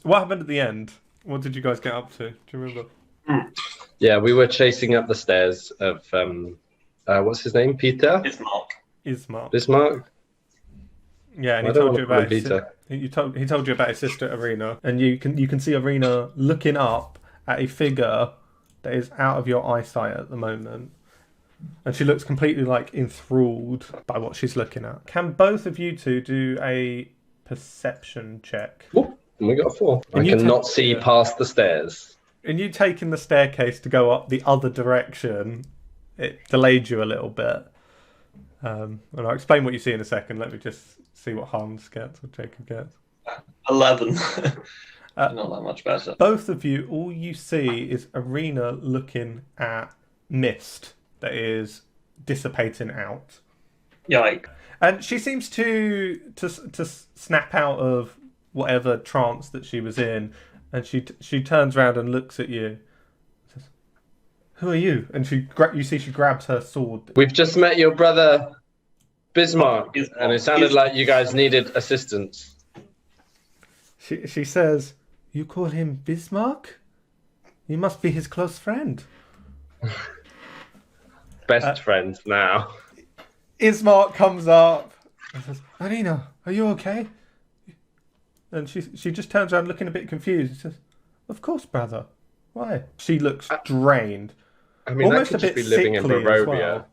what happened at the end? What did you guys get up to? Do you remember? Yeah, we were chasing up the stairs of what's his name? Peter? Ismark. Bismarck? Yeah, and I he don't told want you to call him about his Peter. he told you about his sister Irina, and you can see Irina looking up at a figure that is out of your eyesight at the moment, and she looks completely like enthralled by what she's looking at. Can both of you two do a perception check? Oh, we got a 4. And I you cannot see yeah. past the stairs. And you taking the staircase to go up the other direction, it delayed you a little bit. And I'll explain what you see in a second. Let me just see what Hans gets or Jacob gets. 11. Not that much better. Both of you, all you see is Irina looking at mist that is dissipating out. Yikes. And she seems to snap out of whatever trance that she was in, and she turns around and looks at you. Says, "Who are you?" And you see she grabs her sword. We've just met your brother Bismarck, and it sounded like you guys needed assistance. She says, "You call him Bismarck? You must be his close friend." Best friends now. Ismark comes up and says, "Irina, are you okay?" And she just turns around looking a bit confused. She says, "Of course, brother. Why?" She looks drained. I mean, Almost that could a just bit be living in sickly as Barovia. well.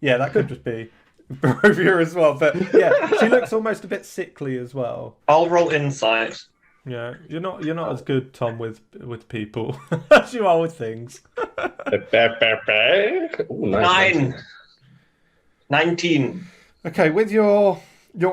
Yeah, that could just be Barovia as well. But yeah, she looks almost a bit sickly as well. I'll roll insight. Yeah, you're not as good, Tom, with people as you are with things. Ooh, nice. 9. 19. Okay, with your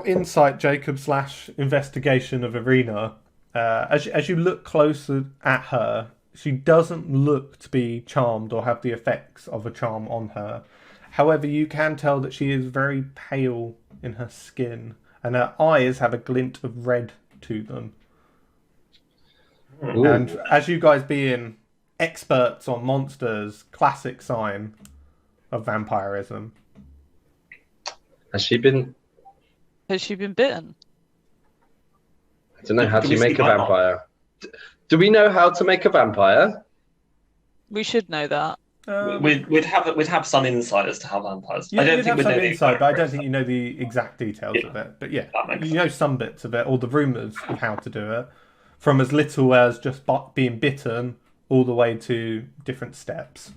insight, Jacob / investigation of Irina, as you look closer at her, she doesn't look to be charmed or have the effects of a charm on her. However, you can tell that she is very pale in her skin, and her eyes have a glint of red to them. Ooh. And as you guys being experts on monsters, classic sign of vampirism. Has she been? Has she been bitten? I don't know. How do you we make see a that? vampire? Do we know how to make a vampire? We should know that. We'd have some insight as to how vampires. I don't you'd think have we some know the insight, but I don't exact think you know the exact details of it. But yeah, That makes you know some bits of it, or the rumours of how to do it, from as little as just being bitten all the way to different steps.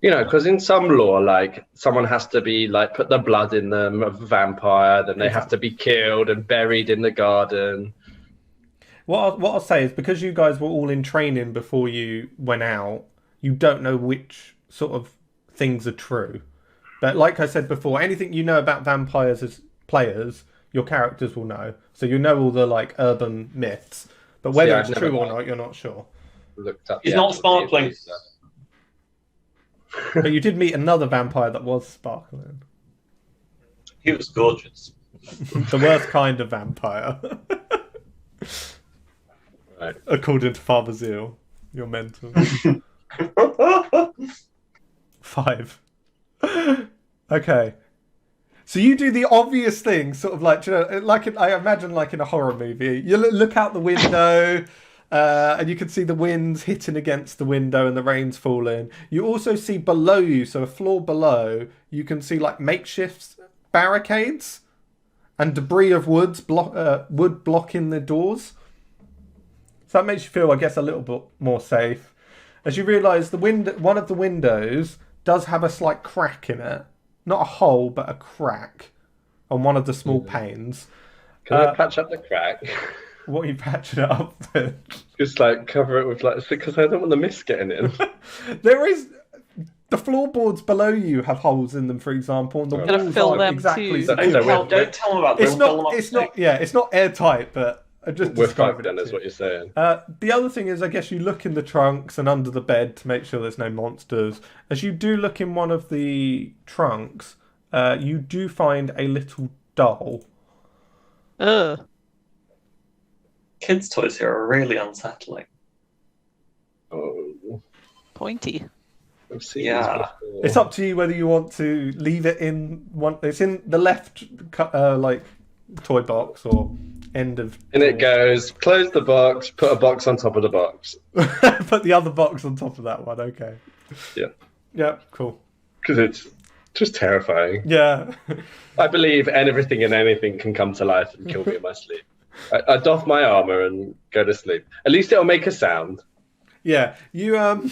You know, because in some lore, like someone has to be like put the blood in them of a vampire, then they have to be killed and buried in the garden. What I'll say is, because you guys were all in training before you went out, you don't know which sort of things are true. But like I said before, anything you know about vampires as players, your characters will know. So you know all the like urban myths. But whether it's true or not, you're not sure. Looked up. He's not sparkling. But you did meet another vampire that was sparkling. He was gorgeous. The worst kind of vampire. Right. According to Father Zeal. You're mental. 5. Okay. So you do the obvious thing, sort of like, you know, like I imagine like in a horror movie. You look out the window, and you can see the winds hitting against the window and the rain's falling. You also see below you, so a floor below, you can see like makeshift barricades and debris of wood blocking the doors. So that makes you feel, I guess, a little bit more safe. As you realise, one of the windows does have a slight crack in it. Not a hole, but a crack on one of the small panes. Can I patch up the crack? What are you patching it up with? Just like cover it with like, because I don't want the mist getting in. There is... The floorboards below you have holes in them, for example, and the Gotta walls fill aren't them exactly... too. Don't tell him about this. It's not airtight, but I just We're described fucked then, it. is what you're saying. The other thing is, I guess you look in the trunks and under the bed to make sure there's no monsters. As you do look in one of the trunks, you do find a little doll. Ugh. Kids' toys here are really unsettling. Oh, Pointy. I've seen Yeah. this before. It's up to you whether you want to leave it in one. It's in the left, like toy box, or end of. And it goes, close the box, put a box on top of the box. Put the other box on top of that one. Okay. Yeah. Yeah. Cool. Because it's just terrifying. Yeah. I believe everything and anything can come to life and kill me in my sleep. I doff my armor and go to sleep. At least it'll make a sound. Yeah. You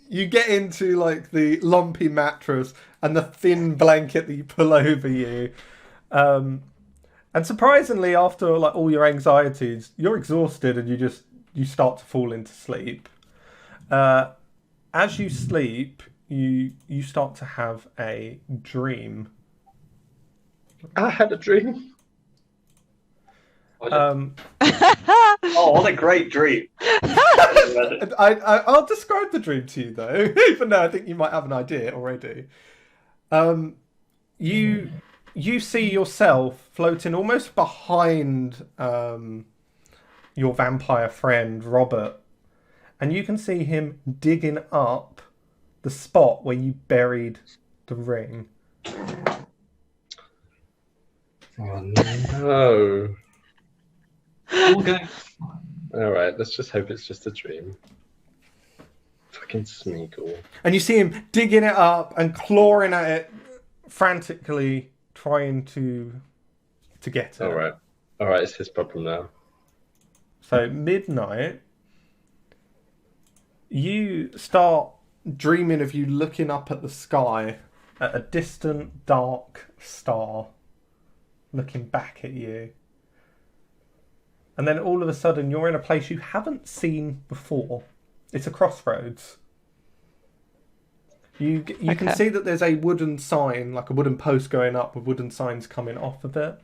you get into like the lumpy mattress and the thin blanket that you pull over you. And surprisingly, after like all your anxieties, you're exhausted and you start to fall into sleep. As you sleep, you start to have a dream. I had a dream. Um, Oh, what a great dream! I'll describe the dream to you though, even though I think you might have an idea already. You see yourself floating almost behind your vampire friend Robert, and you can see him digging up the spot where you buried the ring. Oh no. All going. Alright, let's just hope it's just a dream. Fucking Smeagol. And you see him digging it up and clawing at it frantically, trying to get it. Alright, it's his problem now. So midnight, you start dreaming of you looking up at the sky at a distant dark star looking back at you. And then all of a sudden you're in a place you haven't seen before. It's a crossroads. You can see that there's a wooden sign, like a wooden post going up with wooden signs coming off of it.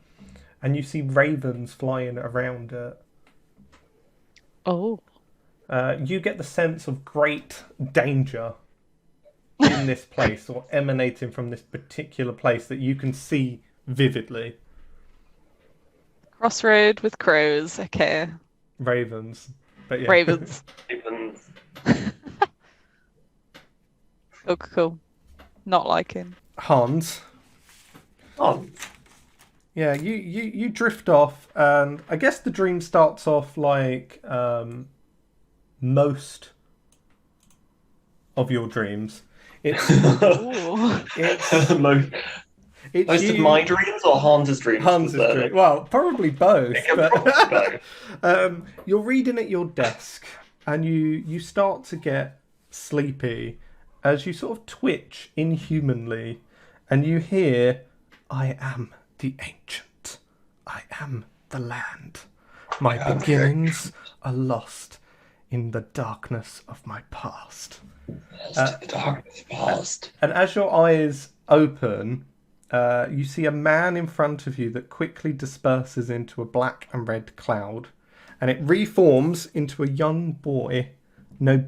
And you see ravens flying around it. Oh. You get the sense of great danger in this place, or emanating from this particular place that you can see vividly. Crossroad with crows. Okay. Ravens. But yeah. Ravens. Even Oh, cool. Not liking. Hans. oh, Yeah, you drift off, and I guess the dream starts off like most of your dreams. It's Ooh. most it's of my dreams or Hans's dreams. Hans's dream. Well, probably both. It can But, probably both. you're reading at your desk, and you start to get sleepy as you sort of twitch inhumanly, and you hear, "I am the ancient. I am the land. My beginnings are lost in the darkness of my past." The darkness past. And as your eyes open, you see a man in front of you that quickly disperses into a black and red cloud, and it reforms into a young boy, no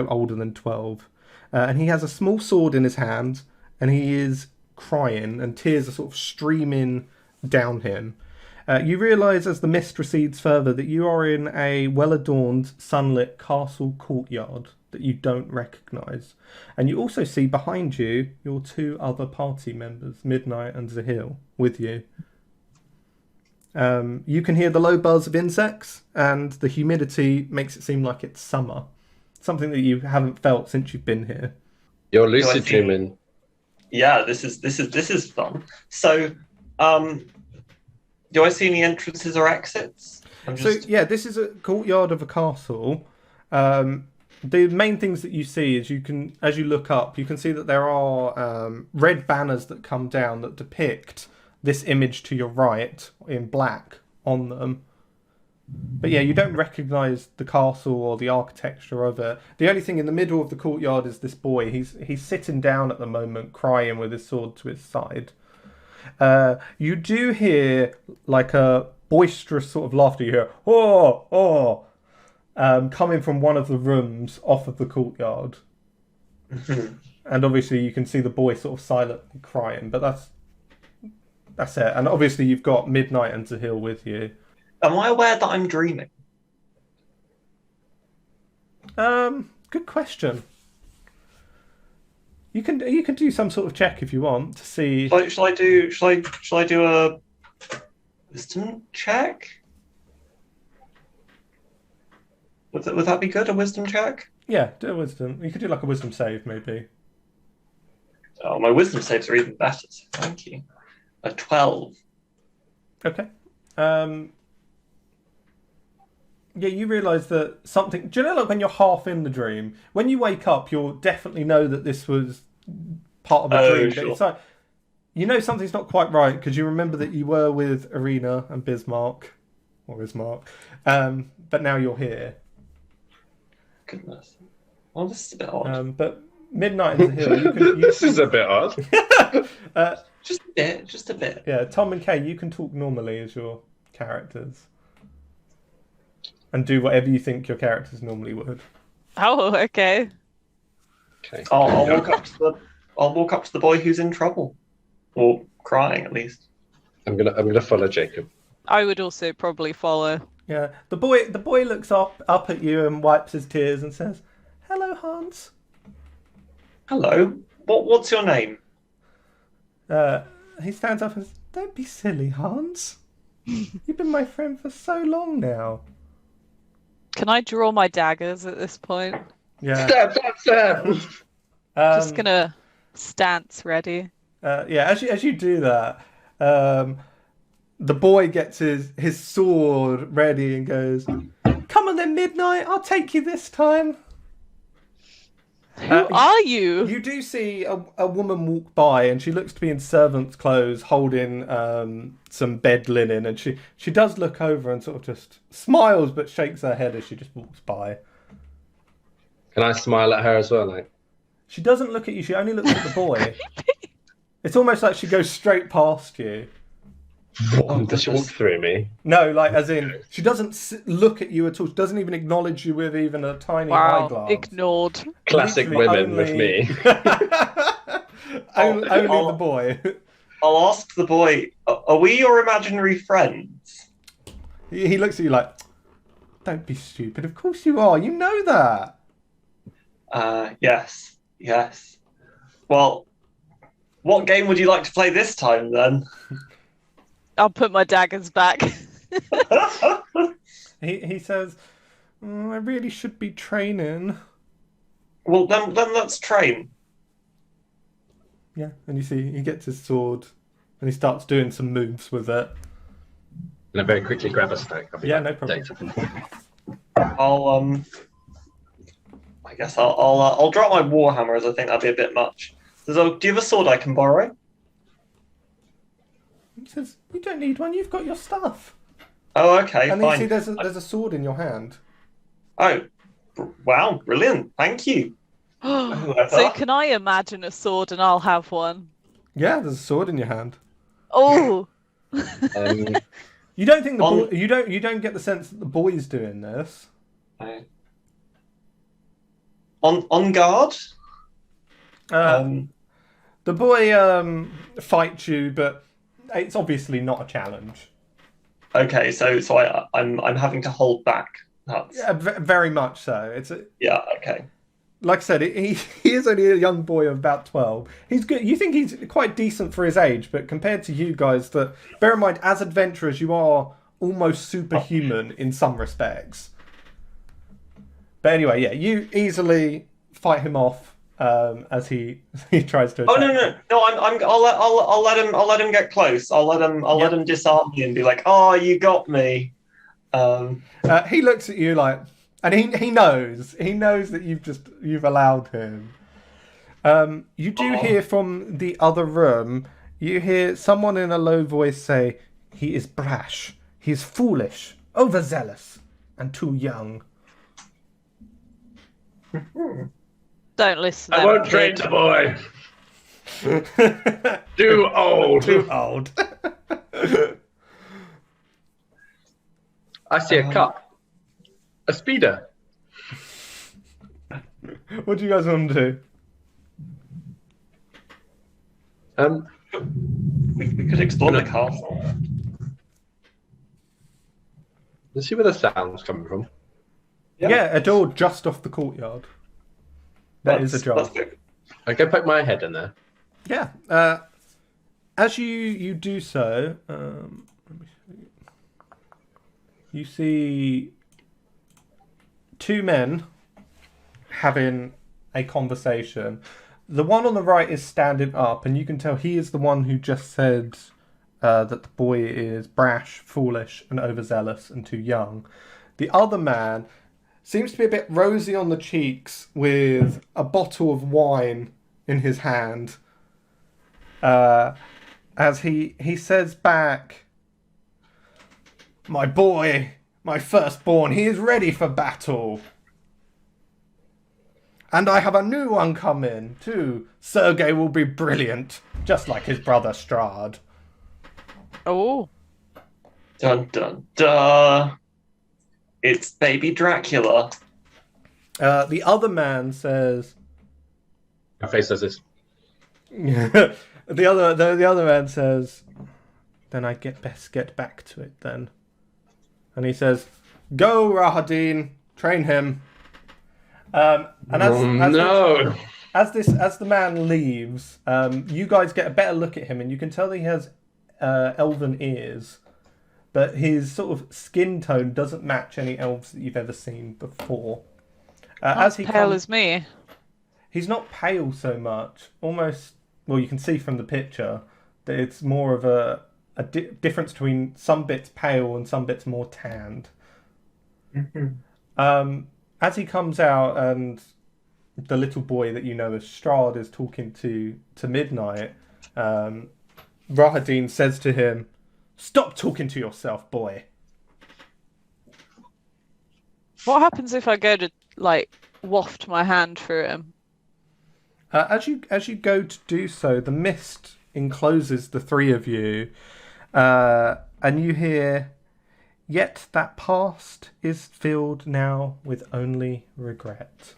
older than 12, and he has a small sword in his hand, and he is crying, and tears are sort of streaming down him. You realise as the mist recedes further that you are in a well-adorned, sunlit castle courtyard that you don't recognise. And you also see behind you your two other party members, Midnight and Zahil, with you. You can hear the low buzz of insects, and the humidity makes it seem like it's summer. Something that you haven't felt since you've been here. You're lucid dreaming. Yeah, this is fun. So, do I see any entrances or exits? So yeah, this is a courtyard of a castle. The main things that you see is as you look up, you can see that there are red banners that come down that depict this image to your right in black on them. But yeah, you don't recognise the castle or the architecture of it. The only thing in the middle of the courtyard is this boy. He's sitting down at the moment, crying with his sword to his side. You do hear like a boisterous sort of laughter. You hear, "Oh, oh," coming from one of the rooms off of the courtyard. And obviously you can see the boy sort of silently crying, but that's it. And obviously you've got Midnight and Zahil with you. Am I aware that I'm dreaming? Good question. You can do some sort of check if you want to see. Shall I do a wisdom check? Would that be good? A wisdom check? Yeah, do a wisdom. You could do like a wisdom save, maybe. Oh, my wisdom saves are even better. So thank you. A 12. Okay. Yeah, you realise that something. Do you know, like when you're half in the dream, when you wake up, you'll definitely know that this was part of a dream. But Sure. it's like you know something's not quite right because you remember that you were with Arena and Bismarck, or Ismark, but now you're here. Goodness. Well, this is a bit odd. But Midnight in the Hill, you can. This is a bit odd. Just a bit. Just a bit. Yeah, Tom and Kay, you can talk normally as your characters. And do whatever you think your characters normally would. Oh, okay. Okay. I'll walk up to the boy who's in trouble, or crying at least. I'm gonna follow Jacob. I would also probably follow. Yeah, the boy looks up at you and wipes his tears and says, "Hello, Hans." Hello. What's your name? He stands up and says, "Don't be silly, Hans. You've been my friend for so long now." Can I draw my daggers at this point? Yeah. Stab! Just gonna stance ready. Yeah, as you do that, the boy gets his sword ready and goes, "Come on then, Midnight. I'll take you this time." Who are you? You do see a woman walk by, and she looks to be in servant's clothes, holding some bed linen, and she does look over and sort of just smiles, but shakes her head as she just walks by. Can I smile at her as well? Like, She doesn't look at you; she only looks at the boy. It's almost like she goes straight past you. does she walk through me? No, like as in she doesn't look at you at all. She doesn't even acknowledge you with even a tiny eye Wow, glance. ignored. Classic Literally women with me. only the boy. I'll ask the boy, are we your imaginary friends? He looks at you like, "Don't be stupid. Of course you are. You know that." Yes. Well, what game would you like to play this time, then? I'll put my daggers back. He says, "I really should be training." Well, then let's train. Yeah, and you see he gets his sword and he starts doing some moves with it. And I very quickly grab a snack. Yeah, no problem. I guess I'll drop my warhammer, as I think that'd be a bit much. Do you have a sword I can borrow? He says, "You don't need one. You've got your stuff." Oh, okay, And then you fine. see there's a sword in your hand. Oh, wow, brilliant! Thank you. So can I imagine a sword and I'll have one? Yeah, there's a sword in your hand. Oh, You don't think the boy, you don't get the sense that the boy's doing this. On guard. The boy fights you, but it's obviously not a challenge. Okay, so I'm having to hold back. That's Yeah, very much so. yeah. Okay. Like I said, he is only a young boy of about 12. He's good. You think he's quite decent for his age, but compared to you guys, bear in mind, as adventurers, you are almost superhuman in some respects. But anyway, yeah, you easily fight him off as he tries to attack. Oh no! I'll let him get close. I'll let him disarm me and be like, "Oh, you got me." He looks at you like, and he knows that you've allowed him. You do hear from the other room. You hear someone in a low voice say, "He is brash. He is foolish, overzealous, and too young." don't listen. to I them, won't train kid. the boy. Too old. Too old. I see a cup. A speeder. What do you guys want to do? We could explore the castle. Let's see where the sound's coming from. Yeah, a door just off the courtyard. That is a job. That's good. I go poke my head in there. Yeah. As you do so, let me see. you see two men having a conversation. The one on the right is standing up, and you can tell he is the one who just said that the boy is brash, foolish, and overzealous and too young. The other man seems to be a bit rosy on the cheeks with a bottle of wine in his hand. As he says back, "My boy, my firstborn, he is ready for battle. And I have a new one coming, too. Sergei will be brilliant, just like his brother Strahd." Oh. Dun dun dun. It's baby Dracula. The other man says... My face says this. the other man says, "Then I best get back to it then." And he says, "Go, Rahadin, train him." And as the man leaves, you guys get a better look at him, and you can tell that he has elven ears, but his sort of skin tone doesn't match any elves that you've ever seen before. As he pale as me. He's not pale so much. Almost, well, you can see from the picture that it's more of a difference between some bits pale and some bits more tanned. As he comes out, and the little boy that you know as Strahd is talking to Midnight, Rahadin says to him, "Stop talking to yourself, boy." What happens if I go to, like, waft my hand through him? As you go to do so, the mist encloses the three of you, and you hear, "Yet that past is filled now with only regret."